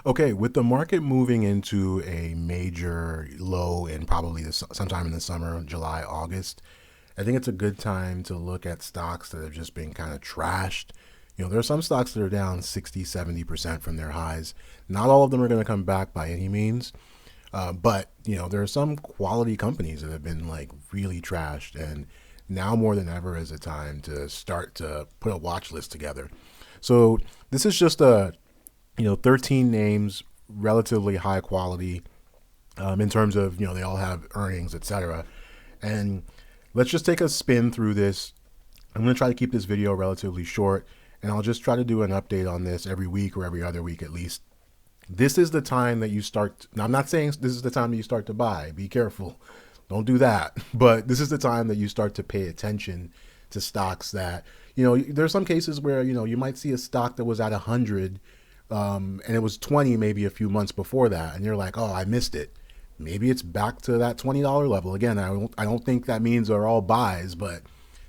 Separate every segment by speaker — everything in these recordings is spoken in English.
Speaker 1: Okay, with the market moving into a major low in probably sometime in the summer, July, August, I think it's a good time to look at stocks that have just been kind of trashed. There are some stocks that are down 60, 70% from their highs. Not all of them are going to come back by any means. But there are some quality companies that have been like really trashed. And now more than ever is a time to start to put a watch list together. So this is just 13 names, relatively high quality in terms of, they all have earnings, etc. And let's just take a spin through this. I'm going to try to keep this video relatively short, and I'll just try to do an update on this every week or every other week at least. This is the time that you start. Now, I'm not saying this is the time that you start to buy. Be careful. Don't do that. But this is the time that you start to pay attention to stocks that, there are some cases where, you might see a stock that was at 100 and it was 20 maybe a few months before that, and you're like, oh, I missed it. Maybe it's back to that $20 level again. I don't think that means they're all buys, but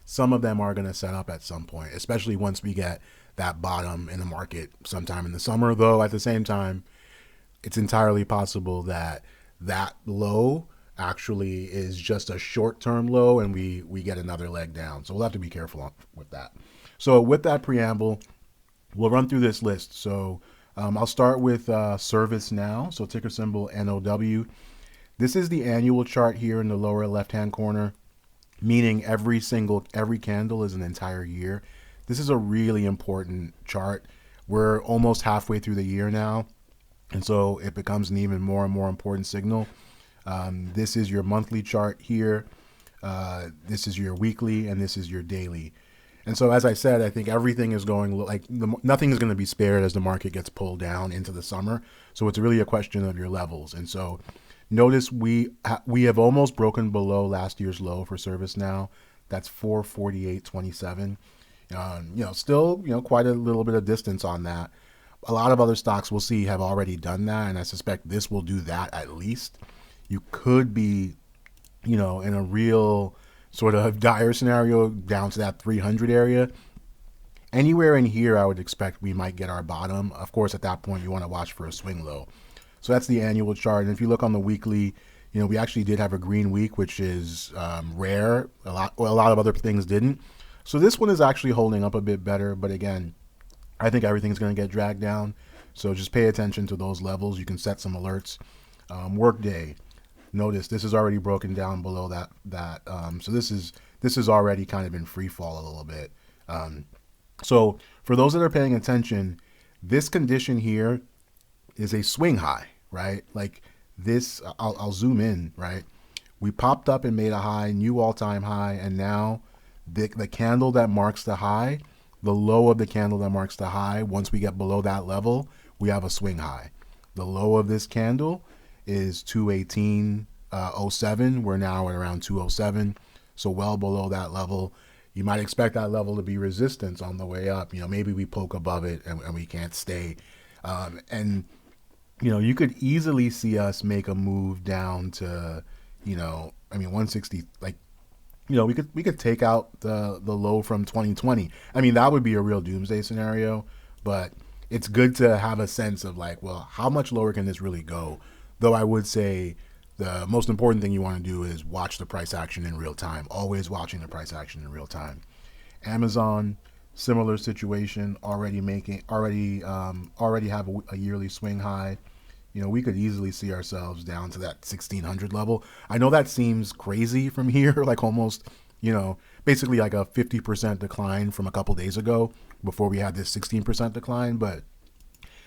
Speaker 1: some of them are going to set up at some point, especially once we get that bottom in the market sometime in the summer. Though at the same time, it's entirely possible that that low actually is just a short-term low and we get another leg down. So we'll have to be careful with that. So with that preamble, we'll run through this list. So I'll start with ServiceNow, so ticker symbol NOW. This is the annual chart here in the lower left-hand corner, meaning every candle is an entire year. This is a really important chart. We're almost halfway through the year now, and so it becomes an even more and more important signal. This is your monthly chart here. This is your weekly, and this is your daily. And so, as I said, I think everything is going nothing is going to be spared as the market gets pulled down into the summer. So it's really a question of your levels. And so, notice we have almost broken below last year's low for ServiceNow. That's 448.27. Still quite a little bit of distance on that. A lot of other stocks we'll see have already done that, and I suspect this will do that at least. You could be, in a real sort of dire scenario down to that 300 area. Anywhere in here, I would expect we might get our bottom. Of course, at that point, you want to watch for a swing low. So that's the annual chart. And if you look on the weekly, we actually did have a green week, which is rare. A lot of other things didn't. So this one is actually holding up a bit better. But again, I think everything's going to get dragged down. So just pay attention to those levels. You can set some alerts. Workday. Notice this is already broken down below that. So this is already kind of in free fall a little bit. So for those that are paying attention, this condition here is a swing high, right? Like this, I'll zoom in, right? We popped up and made a high, new all-time high, and now the candle that marks the high, the low of the candle that marks the high, once we get below that level, we have a swing high. The low of this candle is 218.07. We're now at around 207, so well below that level. You might expect that level to be resistance on the way up. Maybe we poke above it and we can't stay. And you could easily see us make a move down to, 160. Like, we could take out the low from 2020. That would be a real doomsday scenario, but it's good to have a sense of like, well, how much lower can this really go? Though I would say the most important thing you want to do is watch the price action in real time. Always watching the price action in real time. Amazon, similar situation, already have a yearly swing high. We could easily see ourselves down to that 1600 level. I know that seems crazy from here, like almost, basically like a 50% decline from a couple days ago before we had this 16% decline, but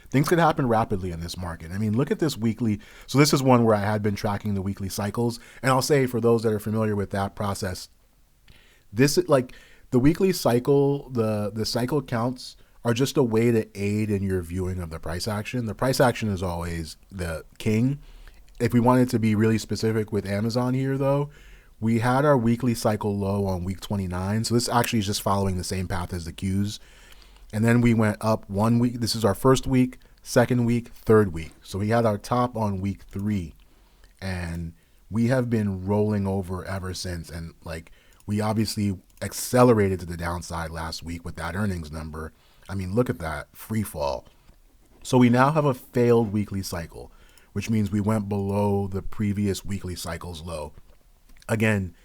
Speaker 1: things could happen rapidly in this market. Look at this weekly. So this is one where I had been tracking the weekly cycles. And I'll say for those that are familiar with that process, this like the weekly cycle, the cycle counts are just a way to aid in your viewing of the price action. The price action is always the king. If we wanted to be really specific with Amazon here though, we had our weekly cycle low on week 29. So this actually is just following the same path as the Qs. And then we went up 1 week. This is our first week, second week, third week. So we had our top on week 3. And we have been rolling over ever since. And like we obviously accelerated to the downside last week with that earnings number. Look at that free fall. So we now have a failed weekly cycle, which means we went below the previous weekly cycle's low. Again,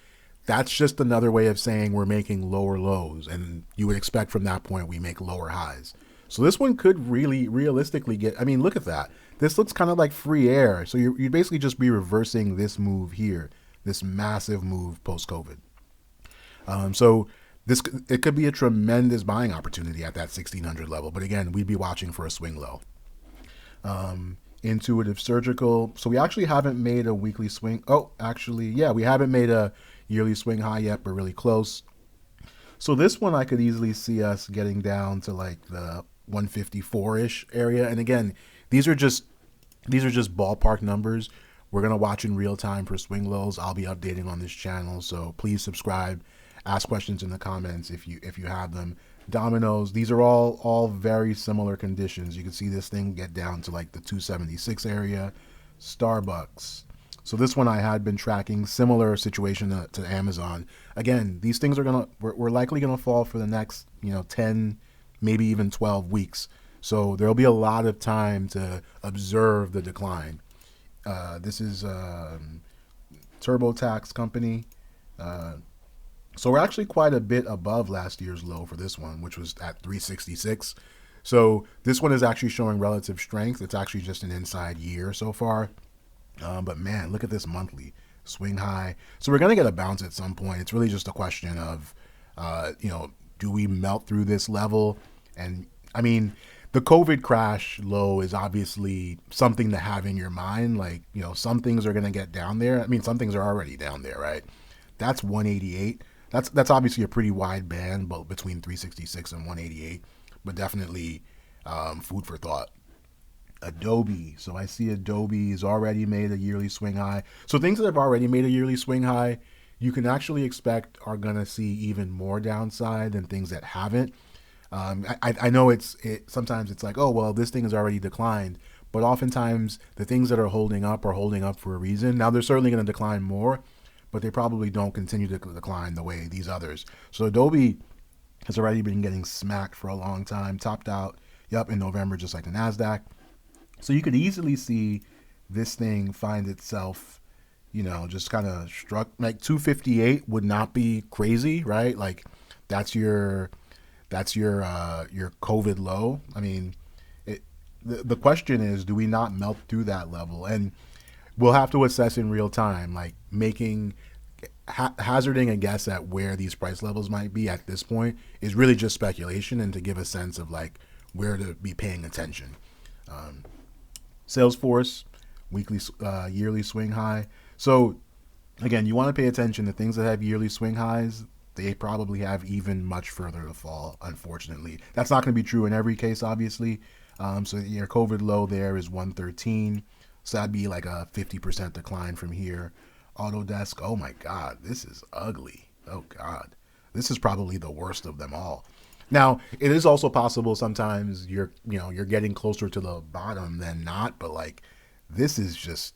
Speaker 1: that's just another way of saying we're making lower lows, and you would expect from that point we make lower highs. So this one could really realistically get, I mean, look at that. This looks kind of like free air. So you'd basically just be reversing this move here, this massive move post-COVID. So this it could be a tremendous buying opportunity at that 1600 level. But again, we'd be watching for a swing low. Intuitive Surgical. So we actually haven't made a weekly swing. Oh, actually, yeah, we haven't made a yearly swing high yet, but really close. So this one I could easily see us getting down to like the 154-ish area. And again, these are just ballpark numbers. We're gonna watch in real time for swing lows. I'll be updating on this channel, so please subscribe. Ask questions in the comments if you have them. Dominoes, these are all very similar conditions. You can see this thing get down to like the 276 area. Starbucks. So this one I had been tracking, similar situation to Amazon. Again, these things are we're likely gonna fall for the next 10, maybe even 12 weeks. So there'll be a lot of time to observe the decline. This is TurboTax Company. So we're actually quite a bit above last year's low for this one, which was at 366. So this one is actually showing relative strength. It's actually just an inside year so far. But man, look at this monthly swing high. So we're going to get a bounce at some point. It's really just a question of, do we melt through this level? And I mean, the COVID crash low is obviously something to have in your mind. Like, some things are going to get down there. I mean, some things are already down there, right? That's 188. That's obviously a pretty wide band, but between 366 and 188, but definitely food for thought. Adobe. So I see Adobe's already made a yearly swing high. So things that have already made a yearly swing high, you can actually expect are going to see even more downside than things that haven't. I know sometimes it's like, oh, well, this thing has already declined. But oftentimes the things that are holding up for a reason. Now, they're certainly going to decline more, but they probably don't continue to decline the way these others. So Adobe has already been getting smacked for a long time, topped out, in November, just like the NASDAQ. So you could easily see this thing find itself, just kind of struck, like 258 would not be crazy, right? Like that's your COVID low. I mean, the question is, do we not melt through that level? And we'll have to assess in real time, like hazarding a guess at where these price levels might be at this point is really just speculation, and to give a sense of like where to be paying attention. Salesforce, yearly swing high. So again, you want to pay attention to things that have yearly swing highs. They probably have even much further to fall, unfortunately. That's not going to be true in every case, obviously. So your COVID low there is 113. So that'd be like a 50% decline from here. Autodesk, oh my God, this is ugly. Oh God, this is probably the worst of them all. Now, it is also possible sometimes you're getting closer to the bottom than not, but like this is just,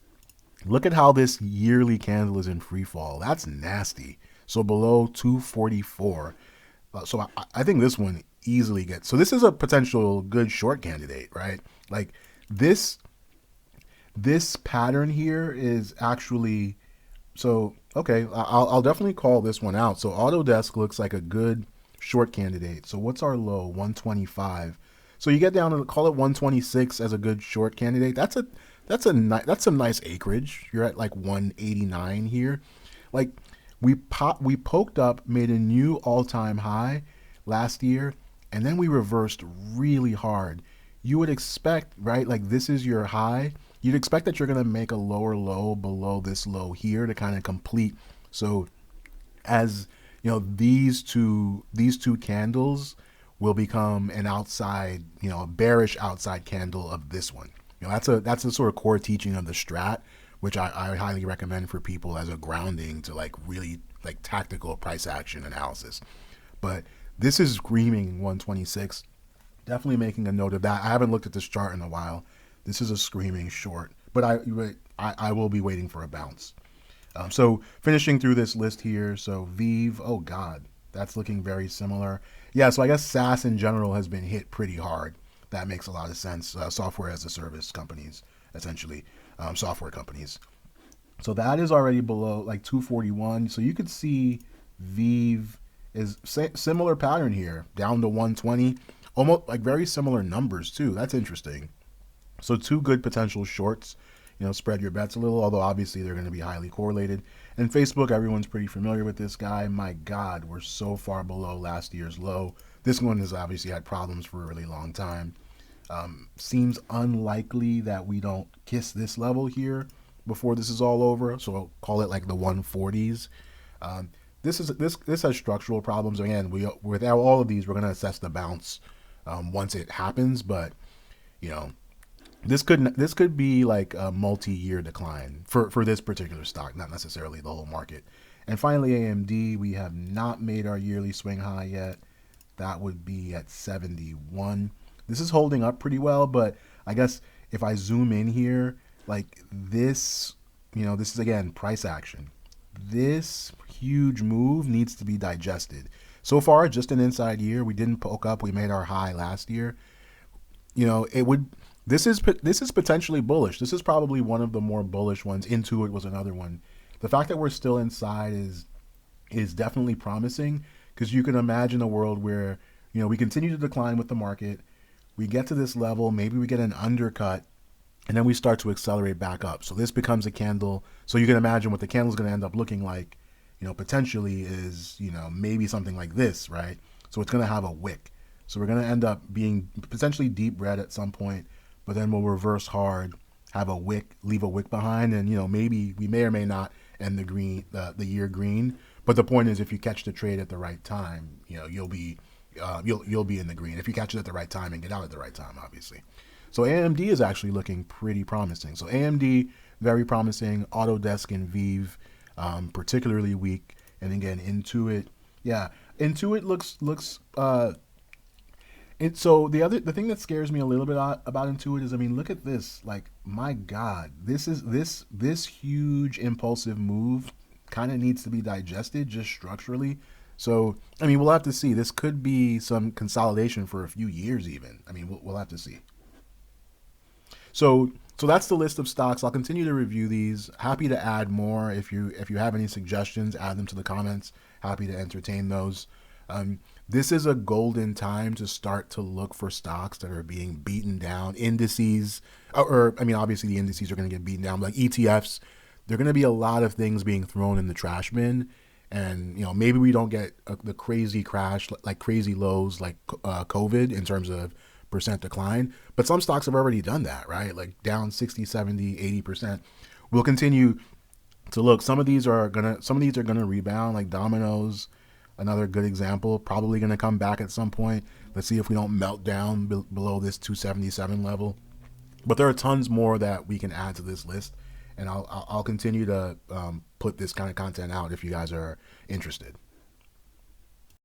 Speaker 1: look at how this yearly candle is in free fall. That's nasty. So below 244. So I think this one easily gets, so this is a potential good short candidate, right? Like this pattern here is actually, so, okay, I'll definitely call this one out. So Autodesk looks like a good short candidate. So what's our low? 125. So you get down to call it 126 as a good short candidate. That's some nice acreage. You're at like 189 here. Like we poked up, made a new all-time high last year, and then we reversed really hard. You would expect, right? Like this is your high. You'd expect that you're going to make a lower low below this low here to kind of complete. So as these two candles will become an outside, a bearish outside candle of this one. That's a sort of core teaching of the strat, which I highly recommend for people as a grounding to like really like tactical price action analysis. But this is screaming 126. Definitely making a note of that. I haven't looked at this chart in a while. This is a screaming short, but I will be waiting for a bounce. So finishing through this list here. So Vive, oh God, that's looking very similar. Yeah, so I guess SaaS in general has been hit pretty hard. that makes a lot of sense. Software as a service companies, essentially, software companies. So that is already below like 241. So you could see Vive is similar pattern here, down to 120, almost like very similar numbers too. That's interesting. So two good potential shorts. Spread your bets a little, although obviously they're going to be highly correlated. And Facebook, everyone's pretty familiar with this guy. My God, we're so far below last year's low. This one has obviously had problems for a really long time. Seems unlikely that we don't kiss this level here before this is all over. So I'll call it like the 140s. This has structural problems. Again, without all of these, we're going to assess the bounce once it happens. But you know, this could be like a multi-year decline for this particular stock, not necessarily the whole market. And finally, AMD, we have not made our yearly swing high yet. That would be at 71. This is holding up pretty well, but I guess if I zoom in here, like this, this is again price action. This huge move needs to be digested. So far, just an inside year. We didn't poke up. We made our high last year. It would. This is potentially bullish. This is probably one of the more bullish ones. Intuit was another one. The fact that we're still inside is definitely promising, because you can imagine a world where we continue to decline with the market. We get to this level, maybe we get an undercut, and then we start to accelerate back up. So this becomes a candle. So you can imagine what the candle is going to end up looking like, potentially is, maybe something like this, right? So it's going to have a wick. So we're going to end up being potentially deep red at some point, but then we'll reverse hard, have a wick, leave a wick behind, and maybe we may or may not end the year green. But the point is, if you catch the trade at the right time, you'll be in the green if you catch it at the right time and get out at the right time, obviously. So AMD is actually looking pretty promising. So AMD, very promising. Autodesk and Vive, particularly weak. And again, Intuit, yeah, Intuit looks. So the thing that scares me a little bit about Intuit is, look at this. Like, my God, this huge impulsive move kind of needs to be digested just structurally. So, we'll have to see. This could be some consolidation for a few years even. We'll have to see. So that's the list of stocks. I'll continue to review these. Happy to add more. If you have any suggestions, add them to the comments. Happy to entertain those. This is a golden time to start to look for stocks that are being beaten down. Indices, obviously the indices are going to get beaten down, but like ETFs, there are going to be a lot of things being thrown in the trash bin. And, maybe we don't get the crazy crash, like crazy lows, like COVID in terms of percent decline. But some stocks have already done that, right? Like down 60, 70, 80%. We'll continue to look. Some of these are going to rebound, like Domino's, another good example, probably going to come back at some point. Let's see if we don't melt down below this 277 level. But there are tons more that we can add to this list. And I'll continue to put this kind of content out if you guys are interested.